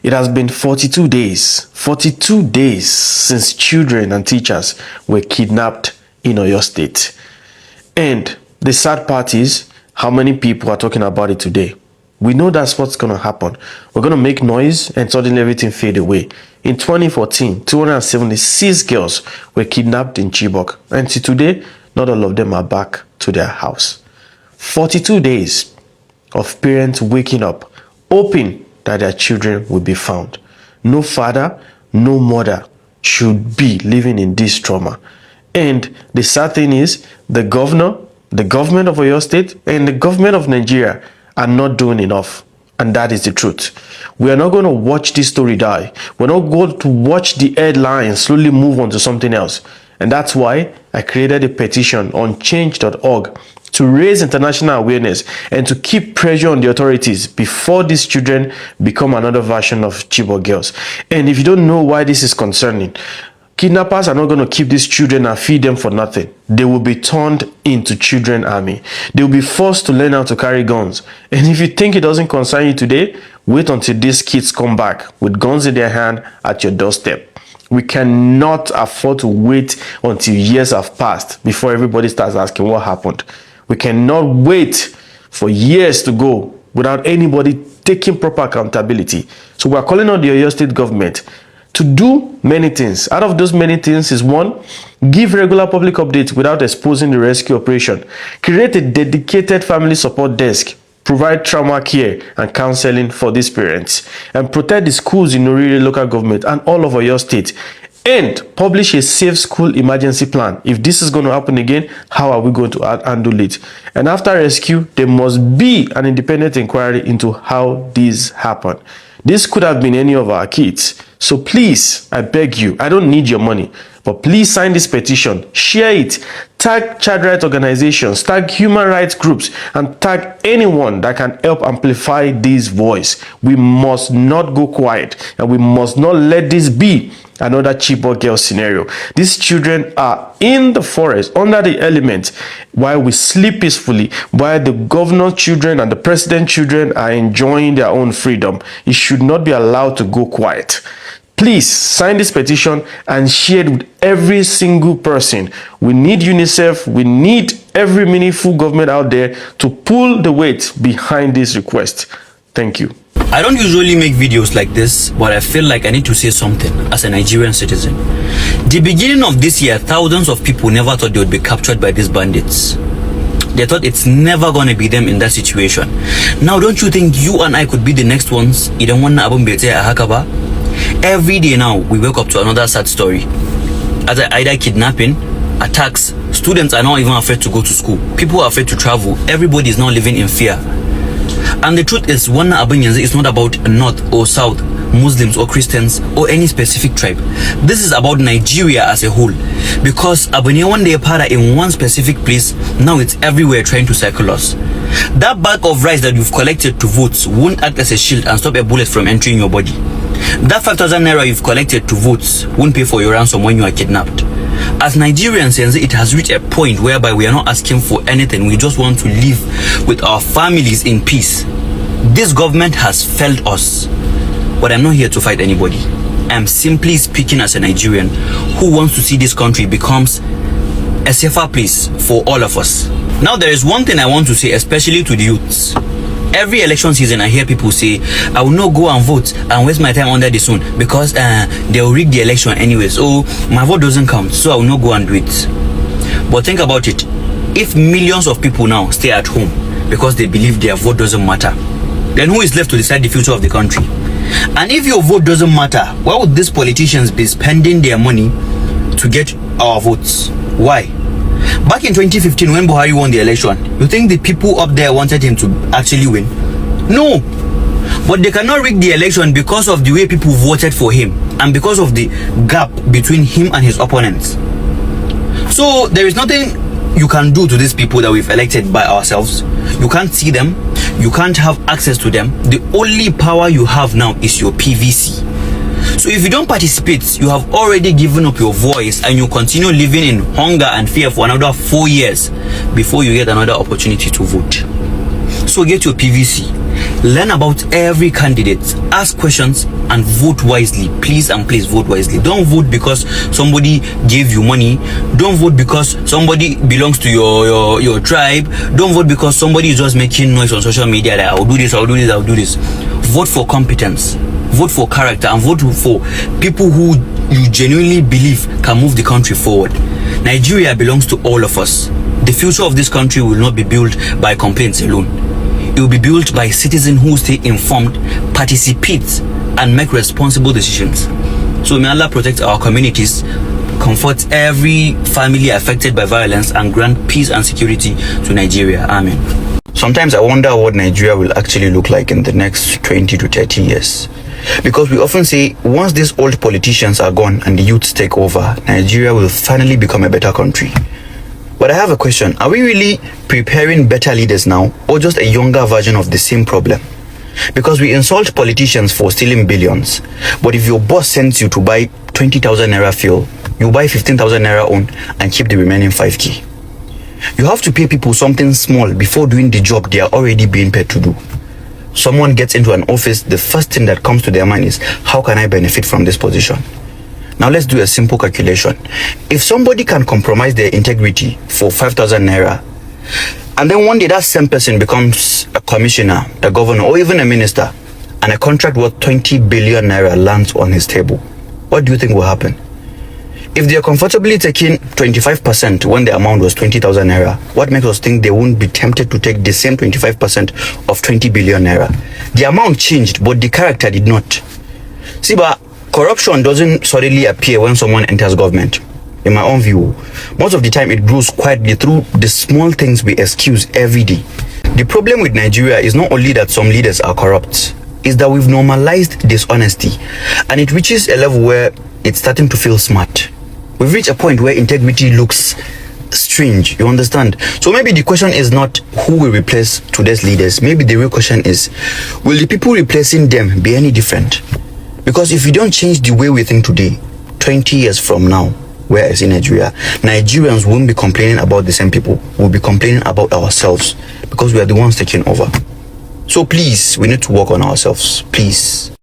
It has been 42 days since children and teachers were kidnapped in Oyo State. And the sad part is how many people are talking about it today. We know that's what's going to happen. We're going to make noise and suddenly everything fade away. In 2014, 276 girls were kidnapped in Chibok. And till today, not all of them are back to their house. 42 days of parents waking up, hoping that their children will be found. No father, no mother should be living in this trauma. And the sad thing is, the government of Oyo State, and the government of Nigeria are not doing enough. And that is the truth. We are not going to watch this story die. We're not going to watch the headlines slowly move on to something else. And that's why I created a petition on change.org to raise international awareness and to keep pressure on the authorities before these children become another version of Chibok girls. And if you don't know why this is concerning, kidnappers are not going to keep these children and feed them for nothing. They will be turned into children army. They will be forced to learn how to carry guns. And if you think it doesn't concern you today, wait until these kids come back with guns in their hand at your doorstep. We cannot afford to wait until years have passed before everybody starts asking what happened. We cannot wait for years to go without anybody taking proper accountability. So we are calling on the Oyo State government to do many things. Out of those many things is one, give regular public updates without exposing the rescue operation. Create a dedicated family support desk. Provide trauma care and counseling for these parents. And protect the schools in Orire local government and all over your state. And publish a safe school emergency plan. If this is going to happen again, how are we going to handle it? And after rescue, there must be an independent inquiry into how this happened. This could have been any of our kids. So please, I beg you, I don't need your money, but please sign this petition, share it, tag child rights organizations, tag human rights groups, and tag anyone that can help amplify this voice. We must not go quiet, and we must not let this be another Chibok girl scenario. These children are in the forest under the elements while we sleep peacefully, while the governor's children and the president's children are enjoying their own freedom. It should not be allowed to go quiet. Please sign this petition and share it with every single person. We need UNICEF. We need every meaningful government out there to pull the weight behind this request. Thank you. I don't usually make videos like this, but I feel like I need to say something as a Nigerian citizen. The beginning of this year, thousands of people never thought they would be captured by these bandits. They thought it's never gonna be them in that situation. Now, don't you think you and I could be the next ones? Every day now, we wake up to another sad story. Either kidnapping, attacks. Students are not even afraid to go to school. People are afraid to travel. Everybody is now living in fear. And the truth is, one Abanyanze is not about North or South, Muslims or Christians or any specific tribe. This is about Nigeria as a whole. Because Abanya one day para in one specific place, now it's everywhere trying to cycle us. That bag of rice that you've collected to vote won't act as a shield and stop a bullet from entering your body. That 5,000 naira you've collected to vote won't pay for your ransom when you are kidnapped. As Nigerians, it has reached a point whereby we are not asking for anything. We just want to live with our families in peace. This government has failed us. But I'm not here to fight anybody. I'm simply speaking as a Nigerian who wants to see this country becomes a safer place for all of us. Now, there is one thing I want to say, especially to the youths. Every election season, I hear people say, I will not go and vote and waste my time under the sun because they will rig the election anyway. So my vote doesn't count, so I will not go and do it. But think about it. If millions of people now stay at home because they believe their vote doesn't matter, then who is left to decide the future of the country? And if your vote doesn't matter, why would these politicians be spending their money to get our votes? Why? Back in 2015, when Buhari won the election, you think the people up there wanted him to actually win? No. But they cannot rig the election because of the way people voted for him and because of the gap between him and his opponents. So there is nothing you can do to these people that we've elected by ourselves. You can't see them. You can't have access to them. The only power you have now is your PVC. So if you don't participate, you have already given up your voice and you continue living in hunger and fear for another 4 years before you get another opportunity to vote. So get your PVC, Learn about every candidate, ask questions, and vote wisely. Please and please vote wisely. Don't vote because somebody gave you money. Don't vote because somebody belongs to your tribe. Don't vote because somebody is just making noise on social media that I'll do this, I'll do this, I'll do this. Vote for competence, vote for character, and vote for people who you genuinely believe can move the country forward. Nigeria belongs to all of us. The future of this country will not be built by complaints alone. It will be built by citizens who stay informed, participate, and make responsible decisions. So may Allah protect our communities, comfort every family affected by violence, and grant peace and security to Nigeria. Amen. Sometimes I wonder what Nigeria will actually look like in the next 20 to 30 years. Because we often say once these old politicians are gone and the youths take over, Nigeria will finally become a better country. But I have a question. Are we really preparing better leaders now, or just a younger version of the same problem? Because we insult politicians for stealing billions, but if your boss sends you to buy 20,000 naira fuel, you buy 15,000 naira on and keep the remaining 5k. You have to pay people something small before doing the job they are already being paid to do. Someone gets into an office, the first thing that comes to their mind is, how can I benefit from this position? Now let's do a simple calculation. If somebody can compromise their integrity for 5,000 naira, and then one day that same person becomes a commissioner, a governor, or even a minister, and a contract worth 20 billion naira lands on his table, what do you think will happen? If they are comfortably taking 25% when the amount was 20,000 naira, what makes us think they won't be tempted to take the same 25% of 20 billion naira? The amount changed, but the character did not. See, but corruption doesn't suddenly appear when someone enters government. In my own view, most of the time it grows quietly through the small things we excuse every day. The problem with Nigeria is not only that some leaders are corrupt, it's that we've normalized dishonesty, and it reaches a level where it's starting to feel smart. We've reached a point where integrity looks strange, you understand? So maybe the question is not who will replace today's leaders. Maybe the real question is, will the people replacing them be any different? Because if we don't change the way we think today, 20 years from now, whereas in Nigeria, Nigerians won't be complaining about the same people. We'll be complaining about ourselves because we are the ones taking over. So please, we need to work on ourselves. Please.